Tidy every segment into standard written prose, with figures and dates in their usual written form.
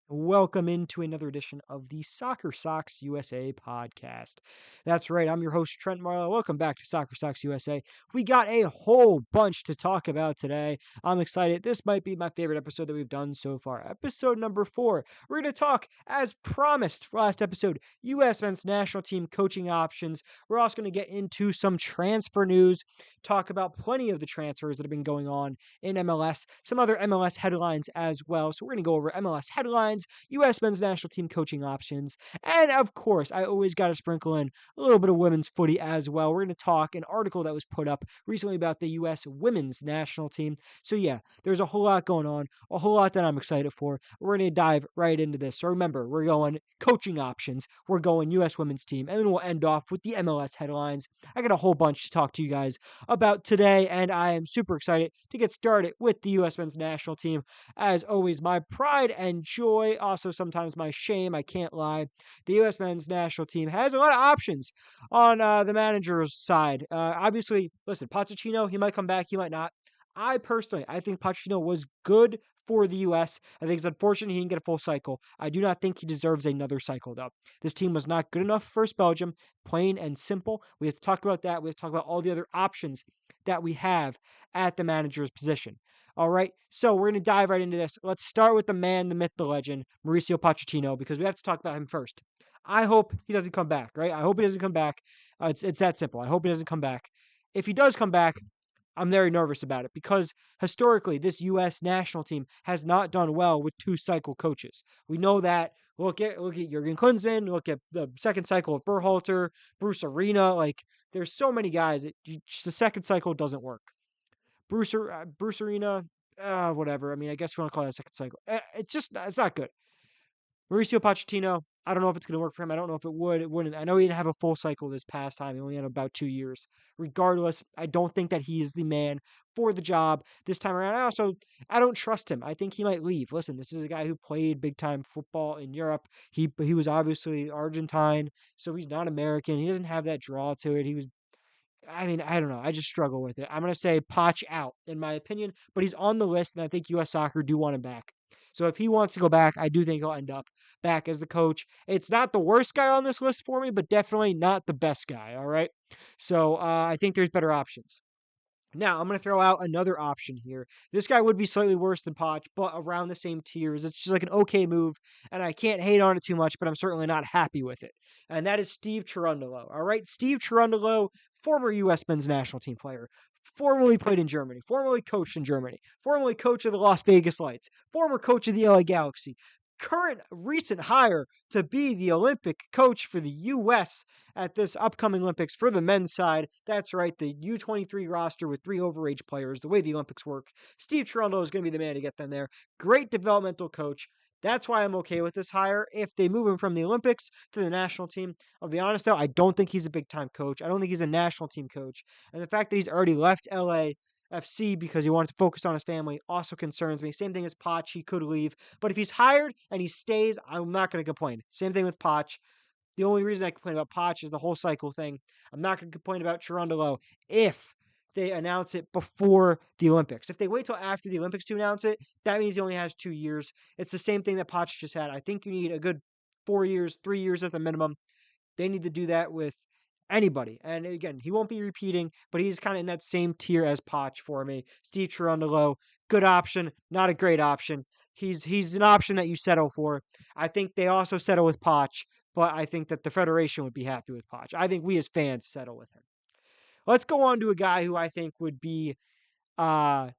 Welcome into another edition of the Soccer Sox USA podcast. That's right, I'm your host, Trent Marlowe. Welcome back to Soccer Sox USA. We got a whole bunch to talk about today. I'm excited. This might be my favorite episode that we've done so far. Episode number 4. We're going to talk, as promised last episode, U.S. men's national team coaching options. We're also going to get into some transfer news, talk about plenty of the transfers that have been going on in MLS, some other MLS headlines as well. So we're going to go over MLS headlines, U.S. men's national team coaching options, and of course, I always got to sprinkle in a little bit of women's footy as well. We're going to talk an article that was put up recently about the U.S. women's national team. So yeah, there's a whole lot going on, a whole lot that I'm excited for. We're going to dive right into this. So remember, we're going coaching options, we're going U.S. women's team, and then we'll end off with the MLS headlines. I got a whole bunch to talk to you guys about today, and I am super excited to get started with the U.S. men's national team. As always, my pride and joy, also sometimes my shame, I can't lie. The U.S. men's national team has a lot of options on the manager's side. Obviously, listen, Pochettino, he might come back, he might not. I think Pochettino was good for the U.S. I think it's unfortunate he didn't get a full cycle. I do not think he deserves another cycle, though. This team was not good enough for Belgium, plain and simple. We have to talk about that. We have to talk about all the other options that we have at the manager's position. All right, so we're going to dive right into this. Let's start with the man, the myth, the legend, Mauricio Pochettino, because we have to talk about him first. I hope he doesn't come back, right? I hope he doesn't come back. It's that simple. I hope he doesn't come back. If he does come back, I'm very nervous about it because historically, this U.S. national team has not done well with two-cycle coaches. We know that. Look at Jurgen Klinsmann. Look at the second cycle of Berhalter, Bruce Arena. Like, there's so many guys. The second cycle doesn't work. Bruce Arena, whatever. I mean, I guess we want to call that a second cycle. It's not good. Mauricio Pochettino, I don't know if it's going to work for him. I don't know if it would. It wouldn't. I know he didn't have a full cycle this past time. He only had about 2 years. Regardless, I don't think that he is the man for the job this time around. I don't trust him. I think he might leave. Listen, this is a guy who played big time football in Europe. He was obviously Argentine, so he's not American. He doesn't have that draw to it. I mean, I don't know. I just struggle with it. I'm going to say Poch out, in my opinion, but he's on the list, and I think U.S. Soccer do want him back. So if he wants to go back, I do think he'll end up back as the coach. It's not the worst guy on this list for me, but definitely not the best guy, all right? So I think there's better options. Now, I'm going to throw out another option here. This guy would be slightly worse than Poch, but around the same tiers. It's just like an okay move, and I can't hate on it too much, but I'm certainly not happy with it. And that is Steve Cherundolo. All right, Steve Cherundolo, former U.S. men's national team player, formerly played in Germany, formerly coached in Germany, formerly coach of the Las Vegas Lights, former coach of the LA Galaxy, current recent hire to be the Olympic coach for the U.S. at this upcoming Olympics for the men's side. That's right, the U23 roster with 3 overage players, the way the Olympics work. Steve Cherundolo is going to be the man to get them there. Great developmental coach. That's why I'm okay with this hire. If they move him from the Olympics to the national team, I'll be honest though, I don't think he's a big time coach. I don't think he's a national team coach. And the fact that he's already left LAFC because he wanted to focus on his family also concerns me. Same thing as Poch, he could leave. But if he's hired and he stays, I'm not going to complain. Same thing with Poch. The only reason I complain about Poch is the whole cycle thing. I'm not going to complain about Cherundolo if they announce it before the Olympics. If they wait till after the Olympics to announce it, that means he only has 2 years. It's the same thing that Poch just had. I think you need a good 4 years, 3 years at the minimum. They need to do that with anybody. And again, he won't be repeating, but he's kind of in that same tier as Poch for me. Steve Cherundolo, good option, not a great option. He's an option that you settle for. I think they also settle with Poch, but I think that the Federation would be happy with Poch. I think we as fans settle with him. Let's go on to a guy who I think would be uh,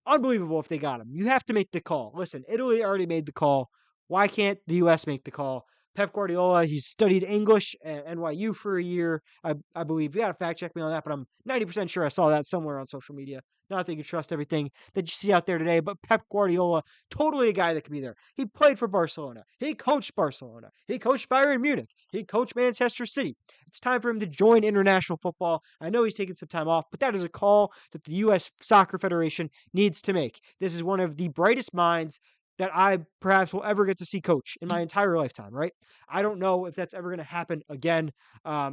unbelievable if they got him. You have to make the call. Listen, Italy already made the call. Why can't the U.S. make the call? Pep Guardiola, he's studied English at NYU for a year, I believe. You got to fact check me on that, but I'm 90% sure I saw that somewhere on social media. Not that you can trust everything that you see out there today, but Pep Guardiola, totally a guy that could be there. He played for Barcelona. He coached Barcelona. He coached Bayern Munich. He coached Manchester City. It's time for him to join international football. I know he's taking some time off, but that is a call that the U.S. Soccer Federation needs to make. This is one of the brightest minds that I perhaps will ever get to see coach in my entire lifetime, right? I don't know if that's ever going to happen again.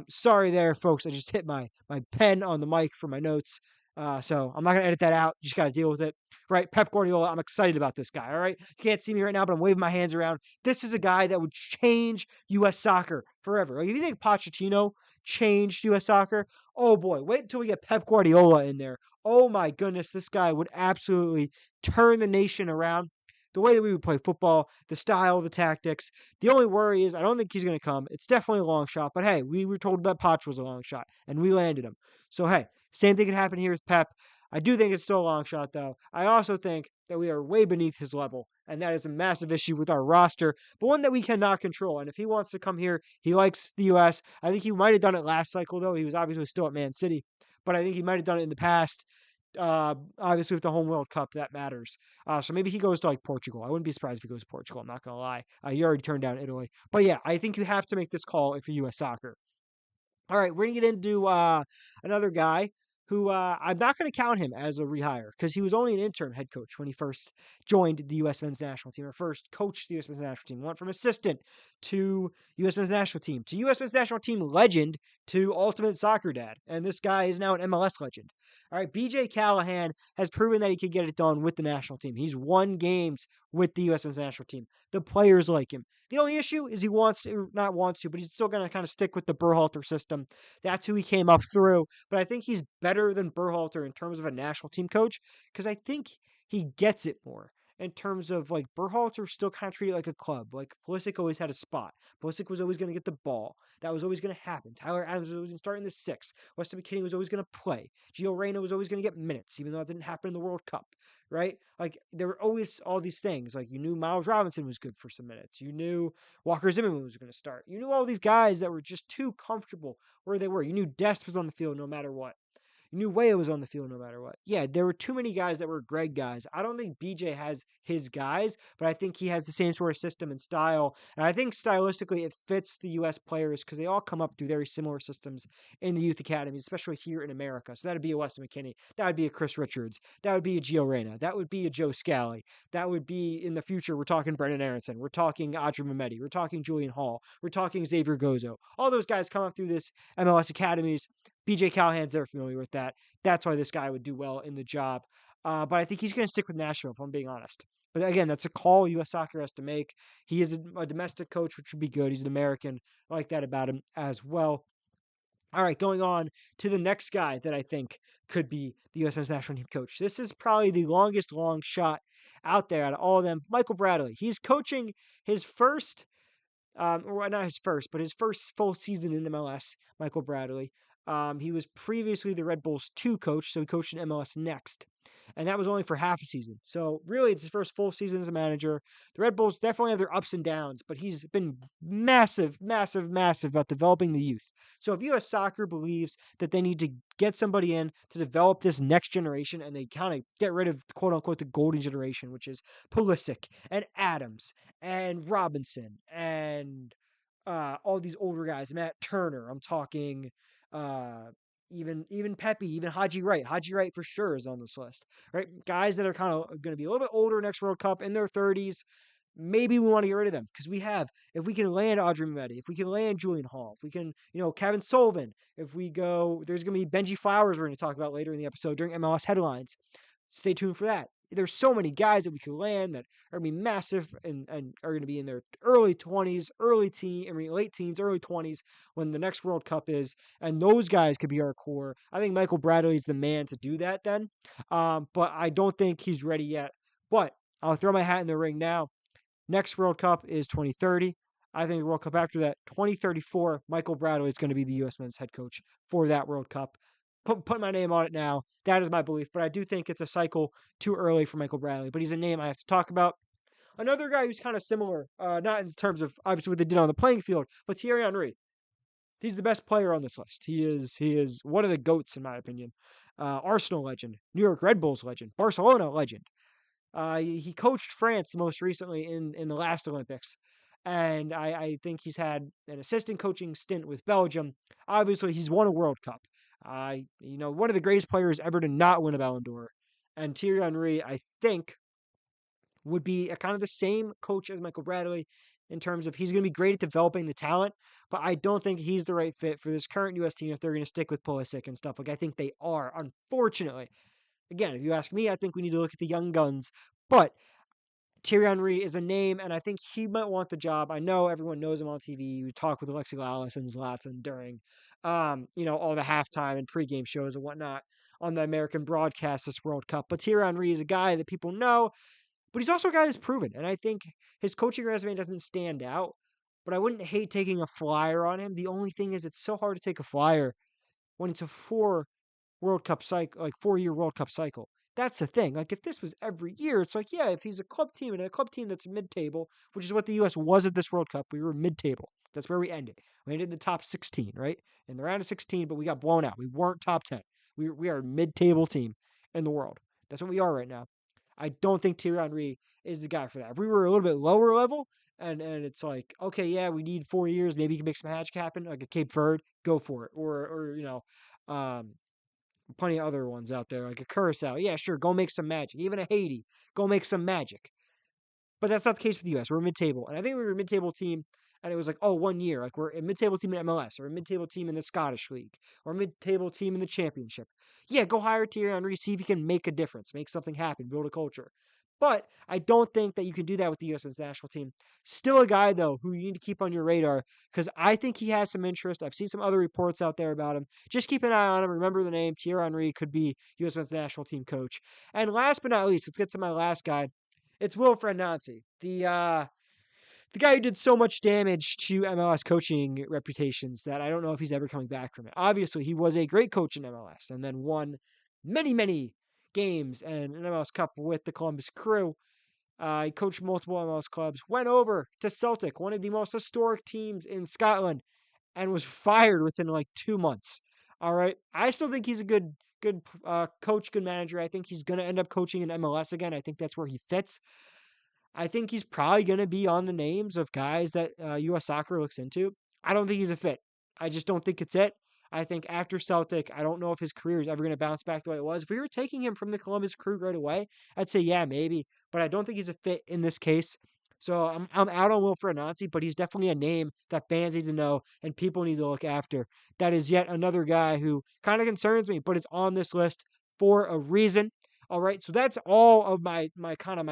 Sorry there, folks. I just hit my pen on the mic for my notes. So I'm not going to edit that out. You just got to deal with it. Right? Pep Guardiola, I'm excited about this guy. All right. You can't see me right now, but I'm waving my hands around. This is a guy that would change U.S. soccer forever. Like, if you think Pochettino changed U.S. soccer, oh boy, wait until we get Pep Guardiola in there. Oh my goodness, this guy would absolutely turn the nation around. The way that we would play football, the style, the tactics. The only worry is I don't think he's going to come. It's definitely a long shot, but hey, we were told that Poch was a long shot, and we landed him. So hey, same thing can happen here with Pep. I do think it's still a long shot, though. I also think that we are way beneath his level, and that is a massive issue with our roster, but one that we cannot control. And if he wants to come here, he likes the U.S. I think he might have done it last cycle, though. He was obviously still at Man City, but I think he might have done it in the past. Obviously, with the home World Cup, that matters. So maybe he goes to like Portugal. I wouldn't be surprised if he goes to Portugal. I'm not gonna lie. He already turned down Italy, but yeah, I think you have to make this call if you're U.S. soccer. All right, we're gonna get into another guy who I'm not going to count him as a rehire because he was only an interim head coach when he first joined the U.S. men's national team or first coached the U.S. men's national team. Went from assistant to U.S. men's national team to U.S. men's national team legend to ultimate soccer dad, and this guy is now an MLS legend. All right, B.J. Callahan has proven that he could get it done with the national team. He's won games with the U.S. men's national team. The players like him. The only issue is he not wants to, but he's still going to kind of stick with the Berhalter system. That's who he came up through. But I think he's better than Berhalter in terms of a national team coach because I think he gets it more in terms of like Berhalter still kind of treated like a club. Like Pulisic always had a spot. Pulisic was always going to get the ball. That was always going to happen. Tyler Adams was always going to start in the sixth. Weston McKennie was always going to play. Gio Reyna was always going to get minutes, even though that didn't happen in the World Cup, right? Like there were always all these things. Like you knew Miles Robinson was good for some minutes. You knew Walker Zimmerman was going to start. You knew all these guys that were just too comfortable where they were. You knew Dest was on the field no matter what. You knew Weah was on the field no matter what. Yeah, there were too many guys that were Greg guys. I don't think BJ has his guys, but I think he has the same sort of system and style. And I think stylistically it fits the U.S. players because they all come up through very similar systems in the youth academies, especially here in America. So that would be a Weston McKennie. That would be a Chris Richards. That would be a Gio Reyna. That would be a Joe Scally. That would be in the future. We're talking Brendan Aronson. We're talking Audrey Mehmeti. We're talking Julian Hall. We're talking Xavier Gozo. All those guys come up through this MLS academies. BJ Callahan's very familiar with that. That's why this guy would do well in the job. But I think he's going to stick with Nashville, if I'm being honest. But again, that's a call U.S. Soccer has to make. He is a domestic coach, which would be good. He's an American. I like that about him as well. All right, going on to the next guy that I think could be the U.S. men's national team coach. This is probably the longest long shot out there out of all of them. Michael Bradley. He's coaching his first or not his first, but his first full season in MLS, Michael Bradley. He was previously the Red Bulls 2 coach, so he coached in MLS Next. And that was only for half a season. So really, it's his first full season as a manager. The Red Bulls definitely have their ups and downs, but he's been massive, massive, massive about developing the youth. So if U.S. Soccer believes that they need to get somebody in to develop this next generation and they kind of get rid of, quote unquote, the golden generation, which is Pulisic and Adams and Robinson and all these older guys, Matt Turner. I'm talking uh, even Pepe, even Haji Wright. Haji Wright for sure is on this list, right? Guys that are kind of going to be a little bit older next World Cup in their 30s. Maybe we want to get rid of them because we have, if we can land Audrey Mehmeti, if we can land Julian Hall, if we can, Kevin Sullivan, if we go, there's going to be Benji Flowers we're going to talk about later in the episode during MLS headlines. Stay tuned for that. There's so many guys that we could land that are going to be massive and are going to be in their early 20s, late teens, early 20s when the next World Cup is. And those guys could be our core. I think Michael Bradley is the man to do that then. But I don't think he's ready yet. But I'll throw my hat in the ring now. Next World Cup is 2030. I think the World Cup after that, 2034, Michael Bradley is going to be the U.S. men's head coach for that World Cup. Put my name on it now. That is my belief, but I do think it's a cycle too early for Michael Bradley. But he's a name I have to talk about. Another guy who's kind of similar, not in terms of obviously what they did on the playing field, but Thierry Henry. He's the best player on this list. He is one of the GOATs in my opinion. Arsenal legend, New York Red Bulls legend, Barcelona legend. He coached France most recently in the last Olympics. And I think he's had an assistant coaching stint with Belgium. Obviously, he's won a World Cup. One of the greatest players ever to not win a Ballon d'Or. And Thierry Henry, I think, would be a kind of the same coach as Michael Bradley in terms of he's going to be great at developing the talent, but I don't think he's the right fit for this current U.S. team if they're going to stick with Pulisic and stuff. Like, I think they are, unfortunately. Again, if you ask me, I think we need to look at the young guns, but Thierry Henry is a name, and I think he might want the job. I know everyone knows him on TV. You talk with Alexi Lalas and Zlatan during, all the halftime and pregame shows and whatnot on the American broadcast this World Cup. But Thierry Henry is a guy that people know, but he's also a guy that's proven. And I think his coaching resume doesn't stand out, but I wouldn't hate taking a flyer on him. The only thing is it's so hard to take a flyer when it's a 4-year World Cup cycle. That's the thing. Like, if this was every year, it's like, yeah, if he's a club team and a club team that's mid-table, which is what the U.S. was at this World Cup, we were mid-table. That's where we ended. We ended in the top 16, right? In the round of 16, but we got blown out. We weren't top 10. We are a mid-table team in the world. That's what we are right now. I don't think Thierry Henry is the guy for that. If we were a little bit lower level, and it's like, okay, yeah, we need 4 years, maybe you can make some magic happen, like a Cape Verde, go for it. Or plenty of other ones out there, like a Curacao. Yeah, sure, go make some magic. Even a Haiti, go make some magic. But that's not the case with the U.S. We're mid-table. And I think we were a mid-table team, and it was like, 1 year. Like, we're a mid-table team in MLS, or a mid-table team in the Scottish League, or a mid-table team in the Championship. Yeah, go hire Thierry Henry, see if you can make a difference, make something happen, build a culture. But I don't think that you can do that with the U.S. national team. Still a guy, though, who you need to keep on your radar, because I think he has some interest. I've seen some other reports out there about him. Just keep an eye on him. Remember the name. Thierry Henry could be U.S. national team coach. And last but not least, let's get to my last guy. It's Wilfried Nancy, the guy who did so much damage to MLS coaching reputations that I don't know if he's ever coming back from it. Obviously, he was a great coach in MLS and then won many, many games and an MLS Cup with the Columbus Crew. He coached multiple MLS clubs, went over to Celtic, one of the most historic teams in Scotland, and was fired within like 2 months. All right. I still think he's a good coach, good manager. I think he's going to end up coaching in MLS again. I think that's where he fits. I think he's probably going to be on the names of guys that U.S. Soccer looks into. I don't think he's a fit. I just don't think it's it. I think after Celtic, I don't know if his career is ever going to bounce back the way it was. If we were taking him from the Columbus Crew right away, I'd say, yeah, maybe. But I don't think he's a fit in this case. So I'm out on Wilfried Nancy, but he's definitely a name that fans need to know and people need to look after. That is yet another guy who kind of concerns me, but it's on this list for a reason. All right, so that's all of my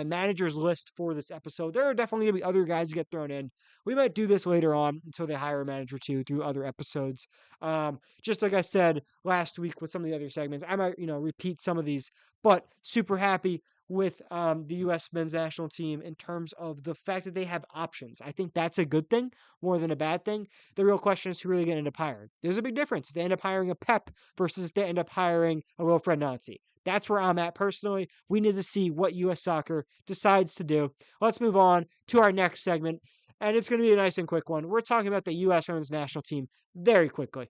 manager's list for this episode. There are definitely gonna be other guys to get thrown in. We might do this later on until they hire a manager too through other episodes. Just like I said last week with some of the other segments, I might repeat some of these, but super happy with the U.S. men's national team in terms of the fact that they have options. I think that's a good thing more than a bad thing. The real question is who really going to end up hiring. There's a big difference if they end up hiring a Pep versus if they end up hiring a Wilfried Nancy. That's where I'm at personally. We need to see what U.S. Soccer decides to do. Let's move on to our next segment, and it's going to be a nice and quick one. We're talking about the U.S. women's national team very quickly.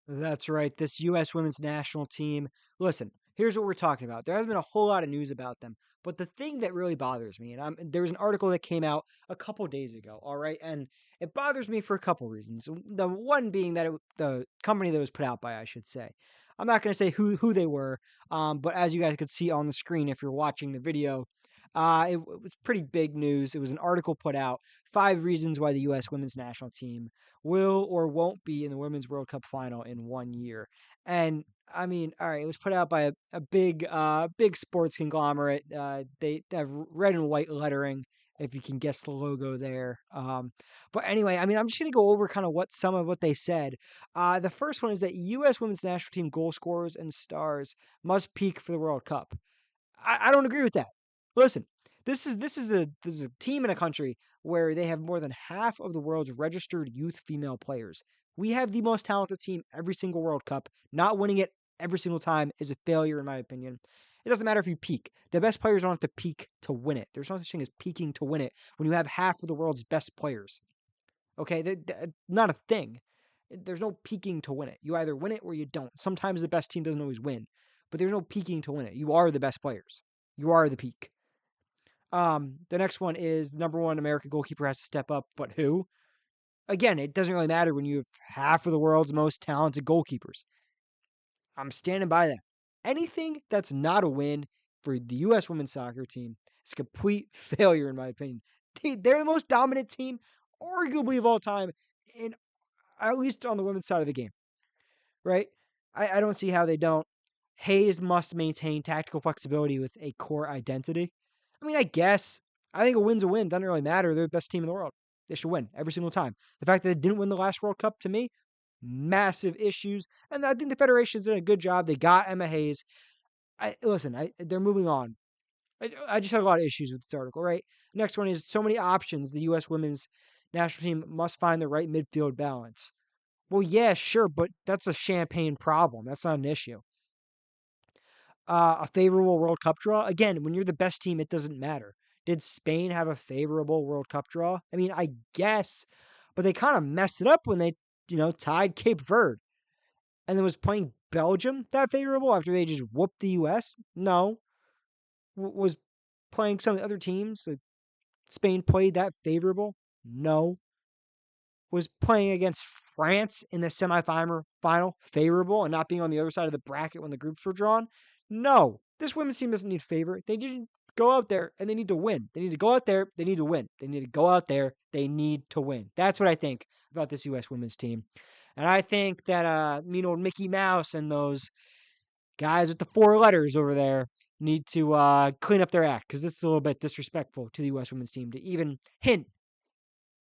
That's right, this U.S. women's national team. Listen, here's what we're talking about. There hasn't been a whole lot of news about them, but the thing that really bothers me, and there was an article that came out a couple days ago, all right, and it bothers me for a couple reasons. The one being that the company that was put out by, I should say. I'm not going to say who they were, but as you guys could see on the screen if you're watching the video, it was pretty big news. It was an article put out, 5 reasons why the U.S. women's national team will or won't be in the Women's World Cup final in 1 year. And I mean, all right, it was put out by a big sports conglomerate. They have red and white lettering, if you can guess the logo there. But anyway, I mean, I'm just going to go over kind of some of what they said. The first one is that U.S. women's national team goal scorers and stars must peak for the World Cup. I don't agree with that. Listen, this is a team in a country where they have more than half of the world's registered youth female players. We have the most talented team every single World Cup. Not winning it every single time is a failure, in my opinion. It doesn't matter if you peak. The best players don't have to peak to win it. There's no such thing as peaking to win it when you have half of the world's best players. Okay, not a thing. There's no peaking to win it. You either win it or you don't. Sometimes the best team doesn't always win, but there's no peaking to win it. You are the best players. You are the peak. The next one is number one American goalkeeper has to step up, but who? Again, it doesn't really matter when you have half of the world's most talented goalkeepers. I'm standing by that. Anything that's not a win for the U.S. women's soccer team It's a complete failure, in my opinion. They're the most dominant team, arguably of all time, in at least on the women's side of the game, right? I don't see how they don't. Hayes must maintain tactical flexibility with a core identity. I mean, I guess. I think a win's a win. Doesn't really matter. They're the best team in the world. They should win every single time. The fact that they didn't win the last World Cup, to me, massive issues. And I think the Federation's done a good job. They got Emma Hayes. They're moving on. I just had a lot of issues with this article, right? Next one is so many options. The U.S. women's national team must find the right midfield balance. Well, yeah, sure, but that's a champagne problem. That's not an issue. A favorable World Cup draw. Again, when you're the best team, it doesn't matter. Did Spain have a favorable World Cup draw? I mean, I guess, but they kind of messed it up when they, tied Cape Verde and then was playing Belgium that favorable after they just whooped the U.S. No, was playing some of the other teams. Like Spain played that favorable? No. Was playing against France in the semifinal favorable and not being on the other side of the bracket when the groups were drawn? No. This women's team doesn't need favor. They need to go out there and they need to win. They need to go out there. They need to win. They need to go out there. They need to win. That's what I think about this U.S. women's team. And I think that, old Mickey Mouse and those guys with the 4 letters over there need to clean up their act because this is a little bit disrespectful to the U.S. women's team to even hint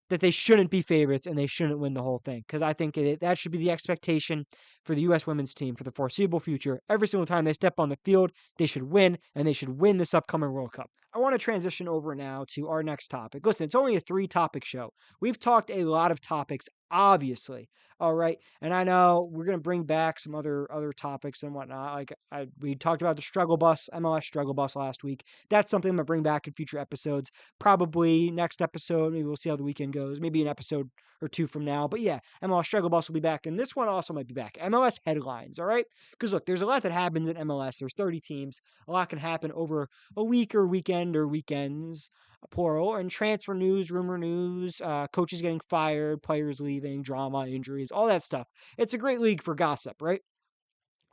that they shouldn't be favorites and they shouldn't win the whole thing. Because I think that should be the expectation for the U.S. women's team for the foreseeable future. Every single time they step on the field, they should win, and they should win this upcoming World Cup. I want to transition over now to our next topic. Listen, it's only a 3-topic show. We've talked a lot of topics, obviously. All right, and I know we're gonna bring back some other topics and whatnot. Like we talked about the struggle bus, MLS struggle bus last week. That's something I'm gonna bring back in future episodes. Probably next episode. Maybe we'll see how the weekend goes. Maybe an episode or 2 from now. But yeah, MLS struggle bus will be back, and this one also might be back. MLS headlines. All right, because look, there's a lot that happens in MLS. There's 30 teams. A lot can happen over a week or weekend or weekends, plural, and transfer news, rumor news, coaches getting fired, players leaving, drama, injuries, all that stuff. It's a great league for gossip, right?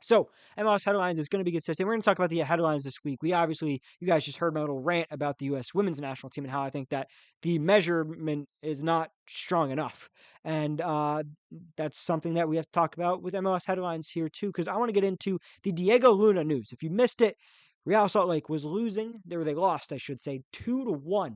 So, MLS headlines is going to be consistent. We're going to talk about the headlines this week. You guys just heard my little rant about the U.S. women's national team and how I think that the measurement is not strong enough. And that's something that we have to talk about with MLS headlines here, too, because I want to get into the Diego Luna news. If you missed it, Real Salt Lake was losing. They lost, I should say, 2-1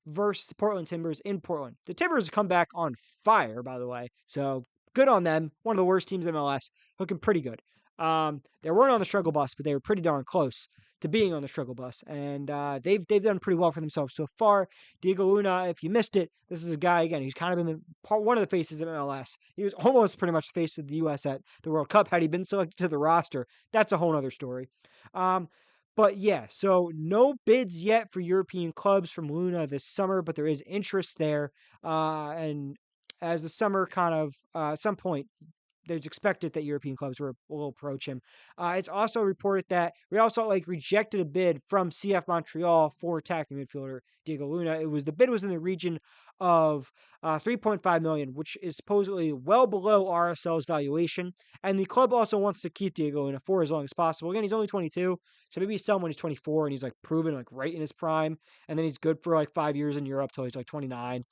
versus the Portland Timbers in Portland. The Timbers come back on fire, by the way. So good on them. One of the worst teams in MLS, looking pretty good. They weren't on the struggle bus, but they were pretty darn close to being on the struggle bus, and they've done pretty well for themselves so far. Diego Luna, if you missed it, this is a guy again. He's kind of been one of the faces of MLS. He was almost pretty much the face of the U.S. at the World Cup. Had he been selected to the roster, that's a whole other story. But yeah, so no bids yet for European clubs from Luna this summer, but there is interest there. And as the summer kind of at some point, there's expected that European clubs will approach him. It's also reported that Real Salt Lake rejected a bid from CF Montreal for attacking midfielder Diego Luna. The bid was in the region of $3.5 million, which is supposedly well below RSL's valuation. And the club also wants to keep Diego Luna for as long as possible. Again, he's only 22, so maybe he's selling when he's 24 and he's like proven like right in his prime, and then he's good for like 5 years in Europe till he's like 29.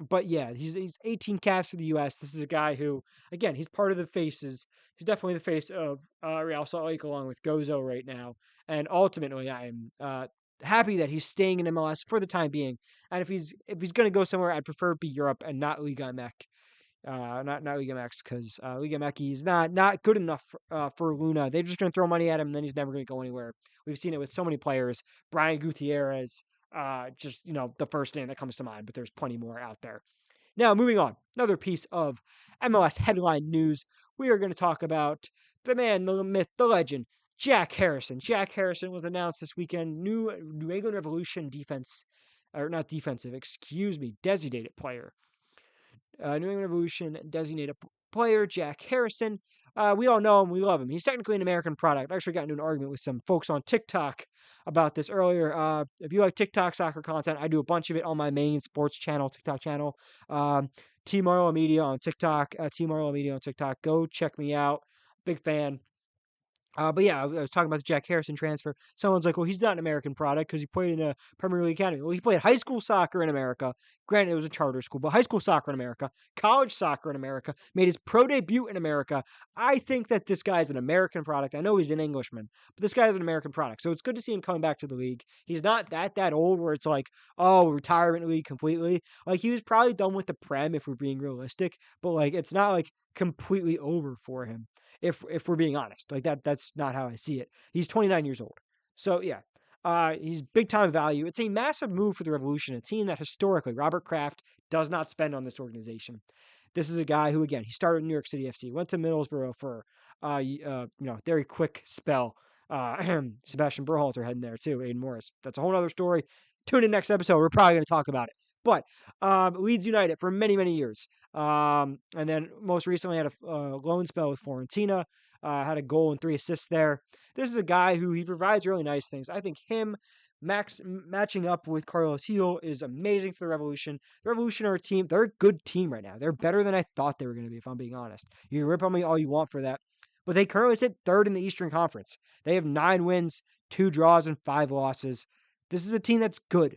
But yeah, he's 18 caps for the U.S. This is a guy who, again, he's part of the faces. He's definitely the face of Real Salt Lake along with Gozo right now. And ultimately, I am happy that he's staying in MLS for the time being. And if he's going to go somewhere, I'd prefer it be Europe and not Liga MX. Not Liga MX because Liga MX is not good enough for Luna. They're just going to throw money at him, and then he's never going to go anywhere. We've seen it with so many players. Brian Gutierrez. Just, the first name that comes to mind, but there's plenty more out there. Now, moving on, another piece of MLS headline news. We are going to talk about the man, the myth, the legend, Jack Harrison. Jack Harrison was announced this weekend, New England Revolution designated player. New England Revolution designated player, Jack Harrison. We all know him. We love him. He's technically an American product. I actually got into an argument with some folks on TikTok about this earlier. If you like TikTok soccer content, I do a bunch of it on my main sports channel, TikTok channel. T Marlo Media on TikTok. T Marlo Media on TikTok. Go check me out. Big fan. But yeah, I was talking about the Jack Harrison transfer. Someone's like, well, he's not an American product because he played in a Premier League academy. Well, he played high school soccer in America. Granted, it was a charter school, but high school soccer in America, college soccer in America, made his pro debut in America. I think that this guy's an American product. I know he's an Englishman, but this guy is an American product. So it's good to see him coming back to the league. He's not that old where it's like, oh, retirement league completely. Like, he was probably done with the Prem if we're being realistic, but like, it's not like completely over for him if we're being honest. Like that's not how I see it. He's 29 years old. So yeah. He's big time value. It's a massive move for the Revolution, a team that historically Robert Kraft does not spend on this organization. This is a guy who, again, he started in New York City FC, went to Middlesbrough for very quick spell. Sebastian Berhalter heading there too, Aiden Morris. That's a whole other story. Tune in next episode. We're probably going to talk about it. But Leeds United for many, many years. And then most recently had a loan spell with Fiorentina, had a goal and 3 assists there. This is a guy who he provides really nice things. I think him matching up with Carlos Heel is amazing for the Revolution. The Revolution are a team. They're a good team right now. They're better than I thought they were going to be, if I'm being honest. You can rip on me all you want for that. But they currently sit third in the Eastern Conference. They have 9 wins, 2 draws, and 5 losses. This is a team that's good.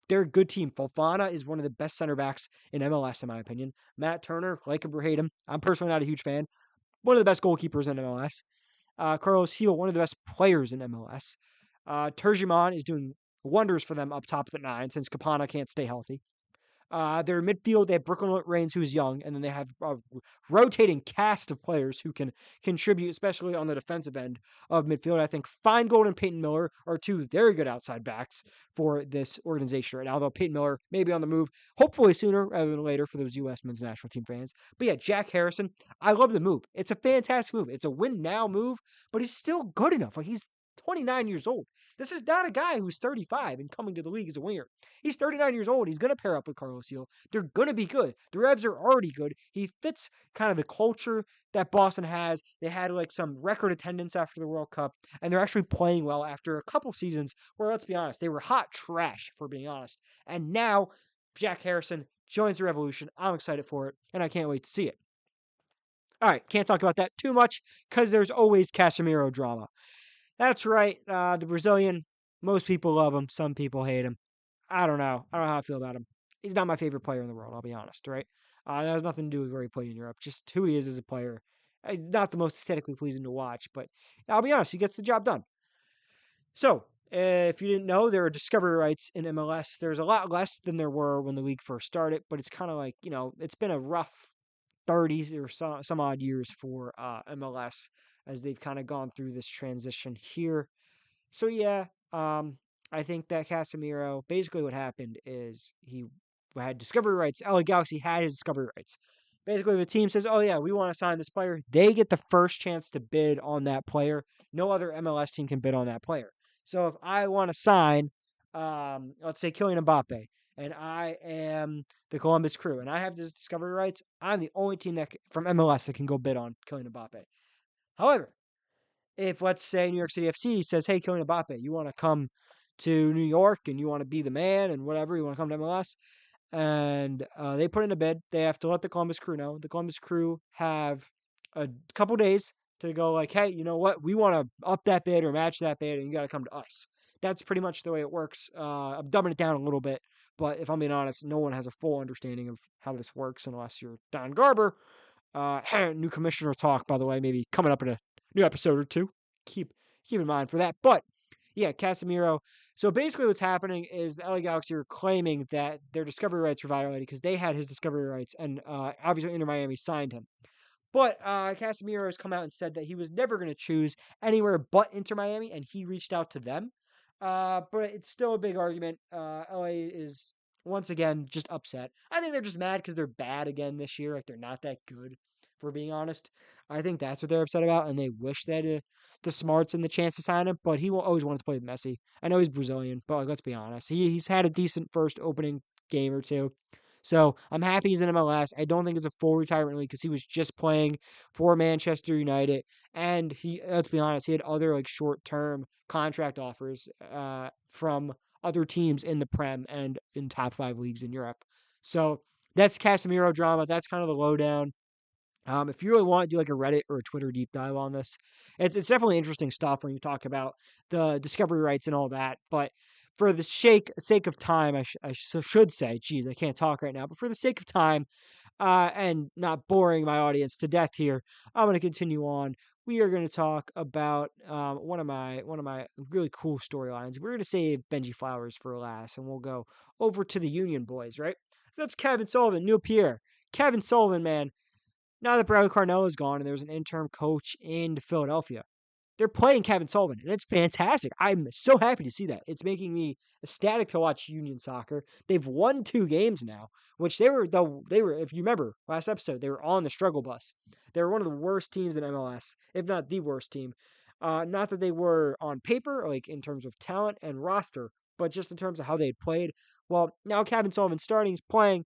They're a good team. Fofana is one of the best center backs in MLS, in my opinion. Matt Turner, like him or hate him, I'm personally not a huge fan. One of the best goalkeepers in MLS. Carlos Heel, one of the best players in MLS. Turgeman is doing wonders for them up top at 9 since Capana can't stay healthy. Their midfield, they have Brooklyn Reigns, who's young, and then they have a rotating cast of players who can contribute, especially on the defensive end of midfield. I think Feingold and Peyton Miller are 2 very good outside backs for this organization right now, although Peyton Miller may be on the move, hopefully sooner rather than later for those U.S. men's national team fans. But yeah, Jack Harrison, I love the move. It's a fantastic move. It's a win-now move, but he's still good enough. Like, he's 29 years old. This is not a guy who's 35 and coming to the league as a winger. He's 39 years old. He's going to pair up with Carlos Heel. They're going to be good. The Revs are already good. He fits kind of the culture that Boston has. They had like some record attendance after the World Cup, and they're actually playing well after a couple seasons where, let's be honest, they were hot trash, for being honest. And now Jack Harrison joins the Revolution. I'm excited for it, and I can't wait to see it. All right, can't talk about that too much because there's always Casemiro drama. That's right. The Brazilian, most people love him. Some people hate him. I don't know. I don't know how I feel about him. He's not my favorite player in the world, I'll be honest, right? That has nothing to do with where he played in Europe. Just who he is as a player. Not the most aesthetically pleasing to watch, but I'll be honest, he gets the job done. So, if you didn't know, there are discovery rights in MLS. There's a lot less than there were when the league first started, but it's kind of like, it's been a rough 30s or some odd years for MLS as they've kind of gone through this transition here. So yeah, I think that Casemiro, basically what happened is he had discovery rights. LA Galaxy had his discovery rights. Basically, the team says, oh yeah, we want to sign this player. They get the first chance to bid on that player. No other MLS team can bid on that player. So if I want to sign, let's say Kylian Mbappe, and I am the Columbus Crew, and I have this discovery rights, I'm the only team from MLS that can go bid on Kylian Mbappe. However, if let's say New York City FC says, hey, Kylian Mbappe, you want to come to New York and you want to be the man and whatever, you want to come to MLS, and they put in a bid, they have to let the Columbus Crew know. The Columbus Crew have a couple days to go like, hey, you know what? We want to up that bid or match that bid, and you got to come to us. That's pretty much the way it works. I'm dumbing it down a little bit, but if I'm being honest, no one has a full understanding of how this works unless you're Don Garber. New commissioner talk, by the way, maybe coming up in a new episode or two. Keep in mind for that. But yeah, Casemiro. So basically what's happening is the LA Galaxy are claiming that their discovery rights were violated because they had his discovery rights, and obviously Inter Miami signed him. But Casemiro has come out and said that he was never going to choose anywhere but Inter Miami, and he reached out to them. But it's still a big argument. LA is once again just upset. I think they're just mad because they're bad again this year. Like, they're not that good, for being honest. I think that's what they're upset about, and they wish they had the smarts and the chance to sign him. But he will always want to play with Messi. I know he's Brazilian, but let's be honest. He's had a decent first opening game or two. So I'm happy he's in MLS. I don't think it's a full retirement league because he was just playing for Manchester United, and let's be honest, he had other like short-term contract offers from other teams in the Prem and in top 5 leagues in Europe. So that's Casemiro drama. That's kind of the lowdown. If you really want to do like a Reddit or a Twitter deep dive on this, it's definitely interesting stuff when you talk about the discovery rights and all that. But for the sake of time, should say, geez, I can't talk right now. But for the sake of time, and not boring my audience to death here, I'm going to continue on. We are going to talk about one of my really cool storylines. We're going to save Benji Flowers for last, and we'll go over to the Union boys, right? So that's Kevin Sullivan, Neil Pierre. Kevin Sullivan, man, now that Bradley Carnell is gone and there's an interim coach in Philadelphia, they're playing Kevin Sullivan, and it's fantastic. I'm so happy to see that. It's making me ecstatic to watch Union soccer. They've won 2 games now, which they were if you remember last episode, they were on the struggle bus. They were one of the worst teams in MLS, if not the worst team. Not that they were on paper, like in terms of talent and roster, but just in terms of how they had played. Well, now Kevin Sullivan's starting, he's playing.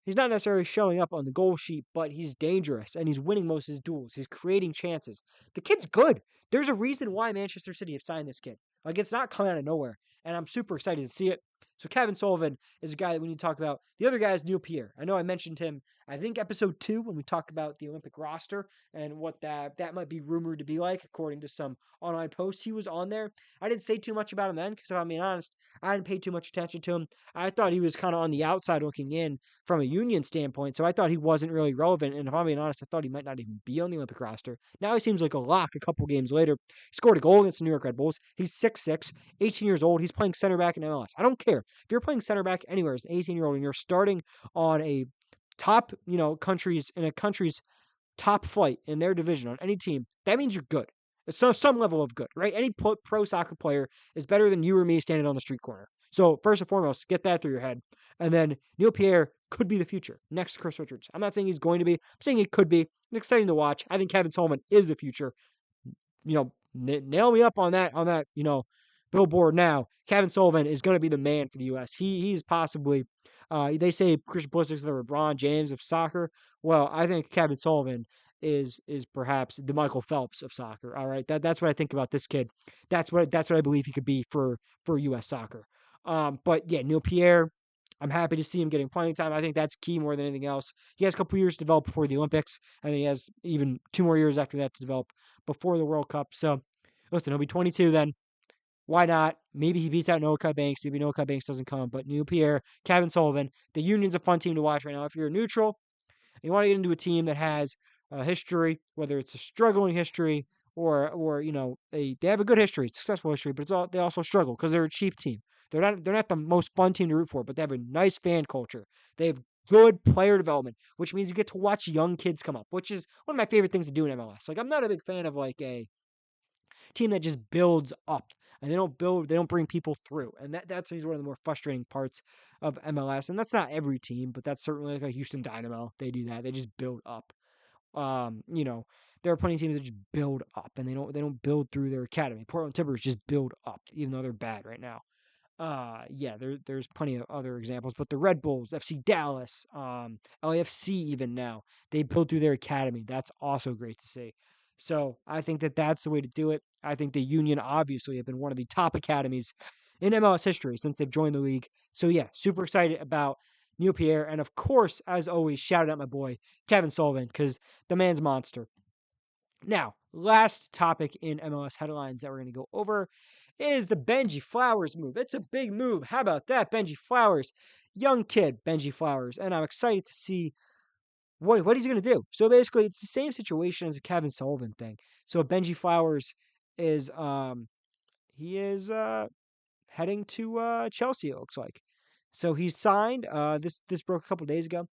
He's not necessarily showing up on the goal sheet, but he's dangerous and he's winning most of his duels. He's creating chances. The kid's good. There's a reason why Manchester City have signed this kid. Like, it's not coming out of nowhere, and I'm super excited to see it. So Kevin Sullivan is a guy that we need to talk about. The other guy is Neil Pierre. I know I mentioned him, I think episode 2 when we talked about the Olympic roster and what that might be rumored to be like according to some online posts. He was on there. I didn't say too much about him then because if I'm being honest, I didn't pay too much attention to him. I thought he was kind of on the outside looking in from a Union standpoint, so I thought he wasn't really relevant. And if I'm being honest, I thought he might not even be on the Olympic roster. Now he seems like a lock a couple games later. He scored a goal against the New York Red Bulls. He's 6'6", 18 years old. He's playing center back in MLS. I don't care. If you're playing center back anywhere as an 18-year-old and you're starting on a top, country's top flight in their division on any team, that means you're good. It's some level of good, right? Any pro soccer player is better than you or me standing on the street corner. So first and foremost, get that through your head. And then Neil Pierre could be the future next to Chris Richards. I'm not saying he's going to be. I'm saying he could be. It's exciting to watch. I think Kevin Sullivan is the future. Nail me up on that, billboard now. Kevin Sullivan is going to be the man for the U.S. He's possibly, they say Christian Pulisic's the LeBron James of soccer. Well, I think Kevin Sullivan is perhaps the Michael Phelps of soccer. All right, that's what I think about this kid. That's what I believe he could be for U.S. soccer. But yeah, Neil Pierre, I'm happy to see him getting playing time. I think that's key more than anything else. He has a couple years to develop before the Olympics, and he has even 2 more years after that to develop before the World Cup. So, listen, he'll be 22 then. Why not? Maybe he beats out Noah Banks. Maybe Noah Banks doesn't come. But Neil Pierre, Kevin Sullivan, the Union's a fun team to watch right now. If you're a neutral, you want to get into a team that has a history, whether it's a struggling history or they have a good history, successful history, but they also struggle because they're a cheap team. They're not the most fun team to root for, but they have a nice fan culture. They have good player development, which means you get to watch young kids come up, which is one of my favorite things to do in MLS. Like, I'm not a big fan of like a team that just builds up and they don't bring people through. And that's one of the more frustrating parts of MLS. And that's not every team, but that's certainly like a Houston Dynamo. They do that. They just build up. There are plenty of teams that just build up and they don't build through their academy. Portland Timbers just build up, even though they're bad right now. There's plenty of other examples, but the Red Bulls, FC Dallas, LAFC even now, they build through their academy. That's also great to see. So I think that's the way to do it. I think the Union obviously have been one of the top academies in MLS history since they've joined the league. So yeah, super excited about Neil Pierre. And of course, as always, shout out my boy, Kevin Sullivan, because the man's monster. Now, last topic in MLS headlines that we're going to go over is the Benji Flowers move. It's a big move. How about that, Benji Flowers? Young kid, Benji Flowers. And I'm excited to see what he's going to do. So basically, it's the same situation as the Kevin Sullivan thing. So Benji Flowers is heading to Chelsea, it looks like. So he's signed. This broke a couple days ago.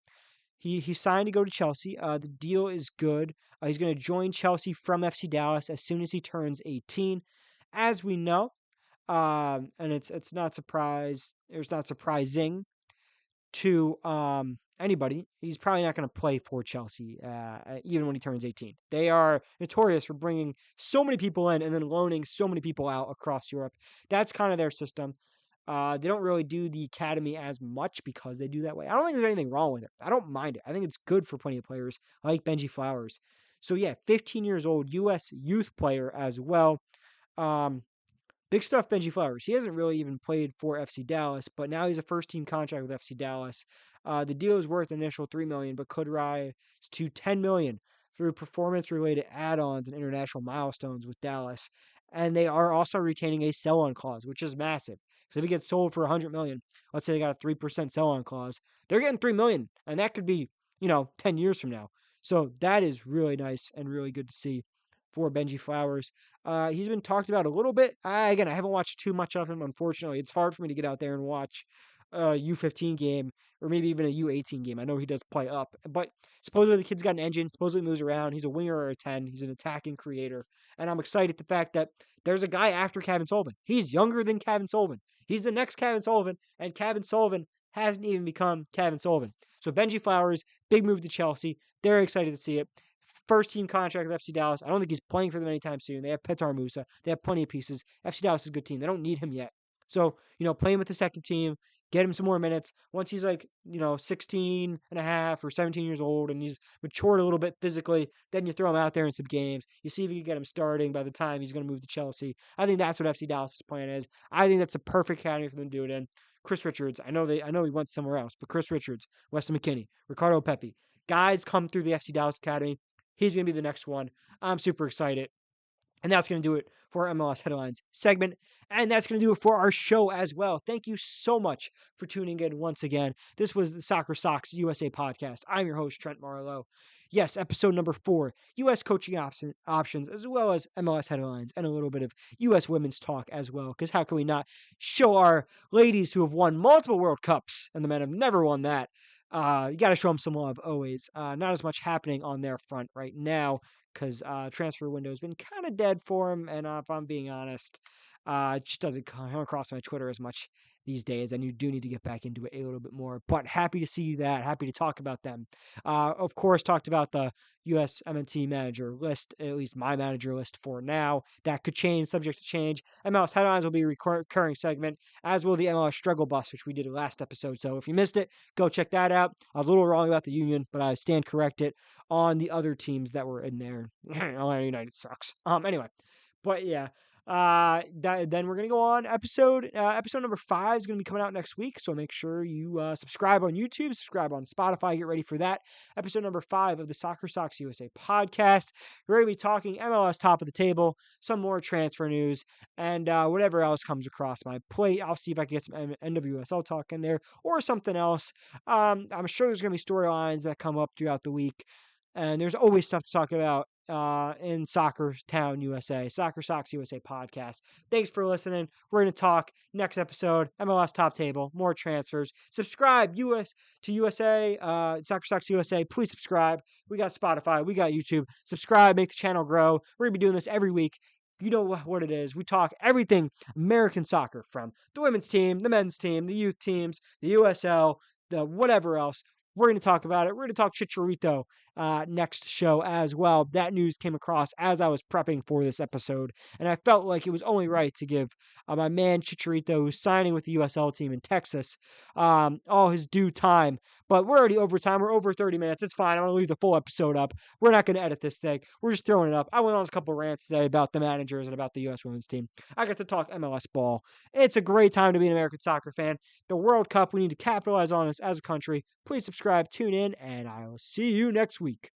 He signed to go to Chelsea. The deal is good. He's going to join Chelsea from FC Dallas as soon as he turns 18. As we know, and it's not surprising to anybody. He's probably not going to play for Chelsea even when he turns 18. They are notorious for bringing so many people in and then loaning so many people out across Europe. That's kind of their system. They don't really do the academy as much because they do that way. I don't think there's anything wrong with it. I don't mind it. I think it's good for plenty of players like Benji Flowers. So yeah, 15 years old, U.S. youth player as well. Big stuff, Benji Flowers. He hasn't really even played for FC Dallas, but now he's a first-team contract with FC Dallas. The deal is worth initial $3 million, but could rise to $10 million through performance-related add-ons and international milestones with Dallas. And they are also retaining a sell-on clause, which is massive. So if he gets sold for $100 million, let's say they got a 3% sell-on clause, they're getting $3 million, and that could be, 10 years from now. So that is really nice and really good to see for Benji Flowers. He's been talked about a little bit. Again, I haven't watched too much of him, unfortunately. It's hard for me to get out there and watch a U15 game or maybe even a U18 game. I know he does play up, but supposedly the kid's got an engine, supposedly moves around. He's a winger or a 10. He's an attacking creator. And I'm excited at the fact that there's a guy after Kevin Sullivan. He's younger than Kevin Sullivan. He's the next Kevin Sullivan, and Kevin Sullivan hasn't even become Kevin Sullivan. So Benji Flowers, big move to Chelsea. They're excited to see it. First team contract with FC Dallas. I don't think he's playing for them anytime soon. They have Petar Musa. They have plenty of pieces. FC Dallas is a good team. They don't need him yet. So, playing with the second team, get him some more minutes. Once he's 16 and a half or 17 years old and he's matured a little bit physically, then you throw him out there in some games. You see if you can get him starting by the time he's going to move to Chelsea. I think that's what FC Dallas' plan is. I think that's a perfect academy for them to do it in. Chris Richards, I know he went somewhere else, but Chris Richards, Weston McKennie, Ricardo Pepi, guys come through the FC Dallas Academy. He's going to be the next one. I'm super excited. And that's going to do it for our MLS Headlines segment. And that's going to do it for our show as well. Thank you so much for tuning in once again. This was the Soccer Sox USA podcast. I'm your host, Trent Marlowe. Yes, episode number 4, U.S. coaching options, as well as MLS Headlines, and a little bit of U.S. women's talk as well. Because how can we not show our ladies who have won multiple World Cups, and the men have never won that, you got to show them some love always. Not as much happening on their front right now because transfer window has been kind of dead for him. And if I'm being honest, it just doesn't come across my Twitter as much these days. And you do need to get back into it a little bit more. But happy to see that. Happy to talk about them. Of course, talked about the USMNT manager list, at least my manager list for now. That could change, subject to change. MLS Headlines will be a recurring segment, as will the MLS Struggle Bus, which we did last episode. So if you missed it, go check that out. I was a little wrong about the Union, but I stand corrected on the other teams that were in there. Atlanta United sucks. Anyway, but yeah. Then we're gonna go on episode number 5 is gonna be coming out next week, so make sure you subscribe on YouTube, subscribe on Spotify, get ready for that. Episode number 5 of the Soccer Sox USA podcast. We're gonna be talking MLS top of the table, some more transfer news, and whatever else comes across my plate. I'll see if I can get some NWSL talk in there or something else. I'm sure there's gonna be storylines that come up throughout the week, and there's always stuff to talk about in Soccer Town USA, Soccer Sox USA podcast. Thanks for listening. We're going to talk next episode, MLS Top Table, more transfers. Subscribe to USA, Soccer Sox USA. Please subscribe. We got Spotify. We got YouTube. Subscribe. Make the channel grow. We're going to be doing this every week. You know what it is. We talk everything American soccer, from the women's team, the men's team, the youth teams, the USL, the whatever else. We're going to talk about it. We're going to talk Chicharito next show as well. That news came across as I was prepping for this episode, and I felt like it was only right to give my man Chicharito, who's signing with the USL team in Texas, all his due time. But we're already over time. We're over 30 minutes. It's fine. I'm going to leave the full episode up. We're not going to edit this thing. We're just throwing it up. I went on a couple of rants today about the managers and about the U.S. women's team. I got to talk MLS ball. It's a great time to be an American soccer fan. The World Cup, we need to capitalize on this as a country. Please subscribe, tune in, and I'll see you next week.